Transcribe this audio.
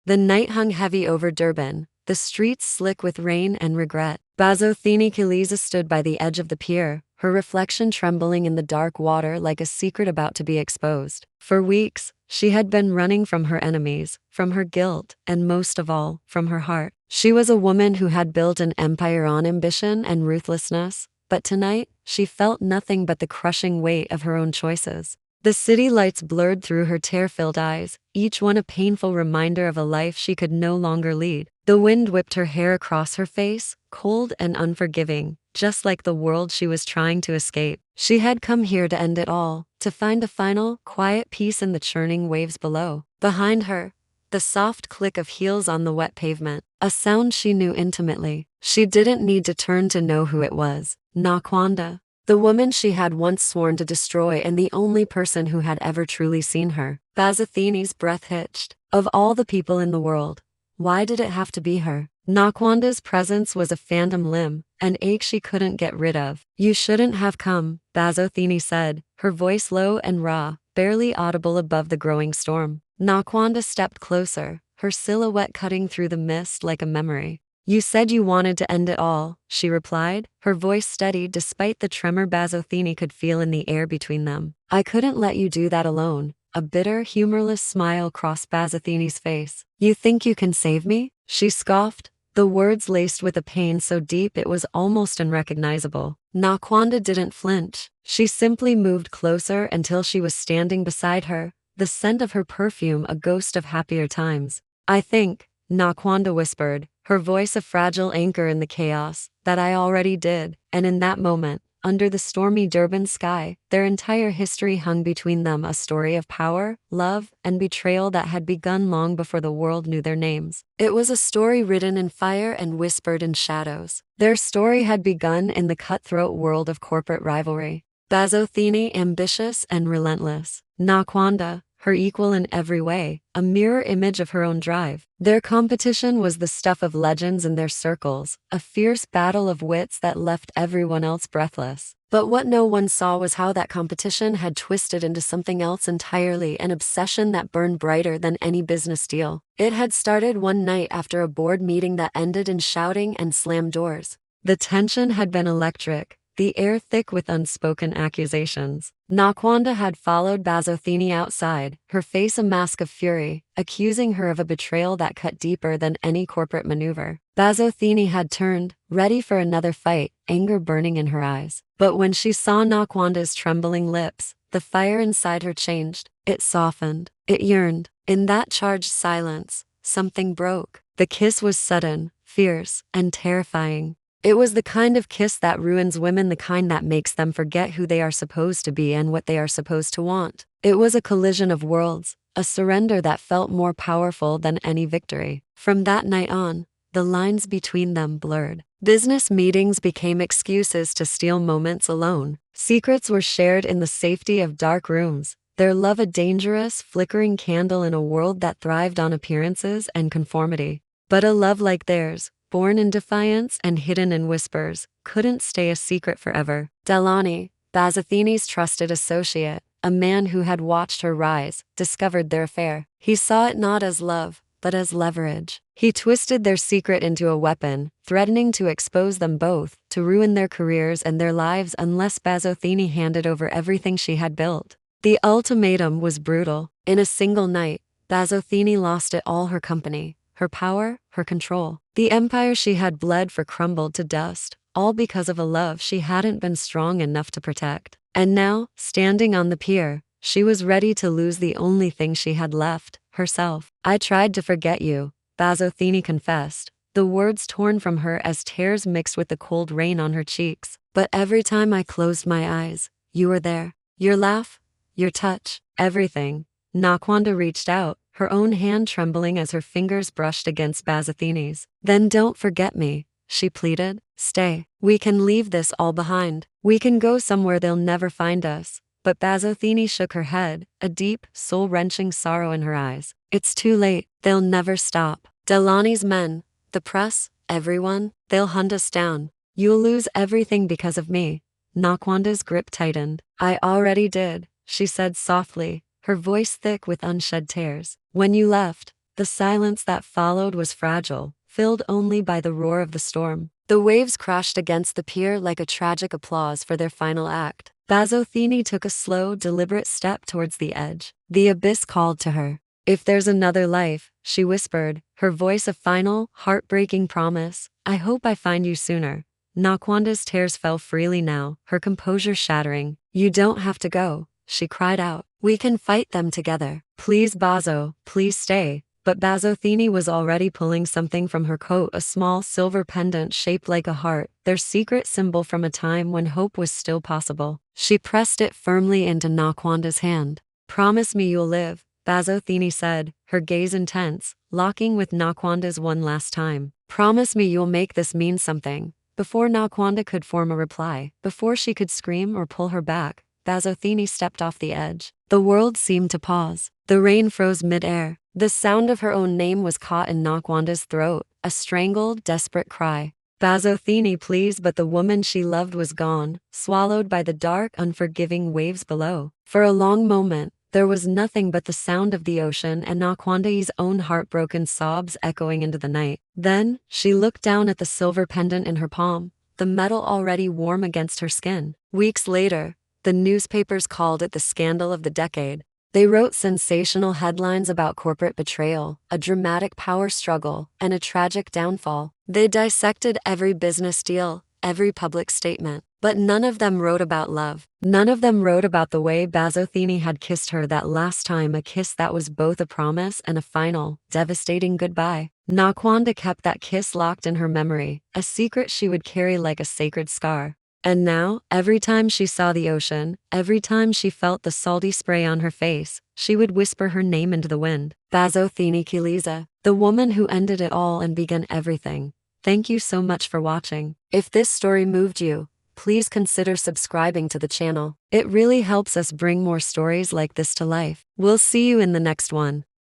The night hung heavy over Durban, the streets slick with rain and regret. Bazothini Chiliza stood by the edge of the pier, her reflection trembling in the dark water like a secret about to be exposed. For weeks, she had been running from her enemies, from her guilt, and most of all, from her heart. She was a woman who had built an empire on ambition and ruthlessness, but tonight, she felt nothing but the crushing weight of her own choices. The city lights blurred through her tear-filled eyes, each one a painful reminder of a life she could no longer lead. The wind whipped her hair across her face, cold and unforgiving, just like the world she was trying to escape. She had come here to end it all, to find a final, quiet peace in the churning waves below. Behind her, the soft click of heels on the wet pavement, a sound she knew intimately. She didn't need to turn to know who it was. Nokwanda. The woman she had once sworn to destroy and the only person who had ever truly seen her. Bazothini's breath hitched. Of all the people in the world, why did it have to be her? Nokwanda's presence was a phantom limb, an ache she couldn't get rid of. You shouldn't have come, Bazothini said, her voice low and raw, barely audible above the growing storm. Nokwanda stepped closer, her silhouette cutting through the mist like a memory. You said you wanted to end it all, she replied, her voice steady despite the tremor Bazothini could feel in the air between them. I couldn't let you do that alone. A bitter, humorless smile crossed Bazothini's face. You think you can save me? She scoffed, the words laced with a pain so deep it was almost unrecognizable. Nokwanda didn't flinch. She simply moved closer until she was standing beside her, the scent of her perfume a ghost of happier times. I think, Nokwanda whispered, her voice a fragile anchor in the chaos, that I already did, and in that moment, under the stormy Durban sky, their entire history hung between them, a story of power, love, and betrayal that had begun long before the world knew their names. It was a story written in fire and whispered in shadows. Their story had begun in the cutthroat world of corporate rivalry. Bazothini ambitious and relentless. Nokwanda, her equal in every way, a mirror image of her own drive. Their competition was the stuff of legends in their circles, a fierce battle of wits that left everyone else breathless. But what no one saw was how that competition had twisted into something else entirely, an obsession that burned brighter than any business deal. It had started one night after a board meeting that ended in shouting and slammed doors. The tension had been electric, the air thick with unspoken accusations. Nokwanda had followed Bazothini outside, her face a mask of fury, accusing her of a betrayal that cut deeper than any corporate maneuver. Bazothini had turned, ready for another fight, anger burning in her eyes. But when she saw Nokwanda's trembling lips, the fire inside her changed. It softened. It yearned. In that charged silence, something broke. The kiss was sudden, fierce, and terrifying. It was the kind of kiss that ruins women, the kind that makes them forget who they are supposed to be and what they are supposed to want. It was a collision of worlds, a surrender that felt more powerful than any victory. From that night on, the lines between them blurred. Business meetings became excuses to steal moments alone. Secrets were shared in the safety of dark rooms, their love a dangerous, flickering candle in a world that thrived on appearances and conformity. But a love like theirs, born in defiance and hidden in whispers, couldn't stay a secret forever. Delani, Bazothini's trusted associate, a man who had watched her rise, discovered their affair. He saw it not as love, but as leverage. He twisted their secret into a weapon, threatening to expose them both, to ruin their careers and their lives unless Bazothini handed over everything she had built. The ultimatum was brutal. In a single night, Bazothini lost it all: her company, her power, her control. The empire she had bled for crumbled to dust, all because of a love she hadn't been strong enough to protect. And now, standing on the pier, she was ready to lose the only thing she had left, herself. I tried to forget you, Bazothini confessed, the words torn from her as tears mixed with the cold rain on her cheeks. But every time I closed my eyes, you were there. Your laugh, your touch, everything. Nokwanda reached out, her own hand trembling as her fingers brushed against Bazothini's. Then don't forget me, she pleaded. Stay. We can leave this all behind. We can go somewhere they'll never find us. But Bazothini shook her head, a deep, soul-wrenching sorrow in her eyes. It's too late. They'll never stop. Delani's men, the press, everyone, they'll hunt us down. You'll lose everything because of me. Nokwanda's grip tightened. I already did, she said softly, her voice thick with unshed tears. When you left, The silence that followed was fragile, filled only by the roar of the storm. The waves crashed against the pier like a tragic applause for their final act. Bazothini took a slow, deliberate step towards the edge. The abyss called to her. "If there's another life," she whispered, her voice a final, heartbreaking promise, "I hope I find you sooner." Nakwanda's tears fell freely now, her composure shattering. "You don't have to go," she cried out. "We can fight them together. Please, Bazo, please stay." But Bazothini was already pulling something from her coat, a small silver pendant shaped like a heart, their secret symbol from a time when hope was still possible. She pressed it firmly into Nakwanda's hand. "Promise me you'll live," Bazothini said, her gaze intense, locking with Nakwanda's one last time. "Promise me you'll make this mean something." Before Nokwanda could form a reply, before she could scream or pull her back, Bazothini stepped off the edge. The world seemed to pause. The rain froze mid-air. The sound of her own name was caught in Nakwanda's throat, a strangled, desperate cry. "Bazothini, please," but the woman she loved was gone, swallowed by the dark, unforgiving waves below. For a long moment, there was nothing but the sound of the ocean and Nakwanda's own heartbroken sobs echoing into the night. Then, she looked down at the silver pendant in her palm, the metal already warm against her skin. Weeks later, the newspapers called it the scandal of the decade. They wrote sensational headlines about corporate betrayal, a dramatic power struggle, and a tragic downfall. They dissected every business deal, every public statement. But none of them wrote about love. None of them wrote about the way Bazothini had kissed her that last time, a kiss that was both a promise and a final, devastating goodbye. Nokwanda kept that kiss locked in her memory, a secret she would carry like a sacred scar. And now, every time she saw the ocean, every time she felt the salty spray on her face, she would whisper her name into the wind. Bazothini Chiliza, the woman who ended it all and began everything. Thank you so much for watching. If this story moved you, please consider subscribing to the channel. It really helps us bring more stories like this to life. We'll see you in the next one.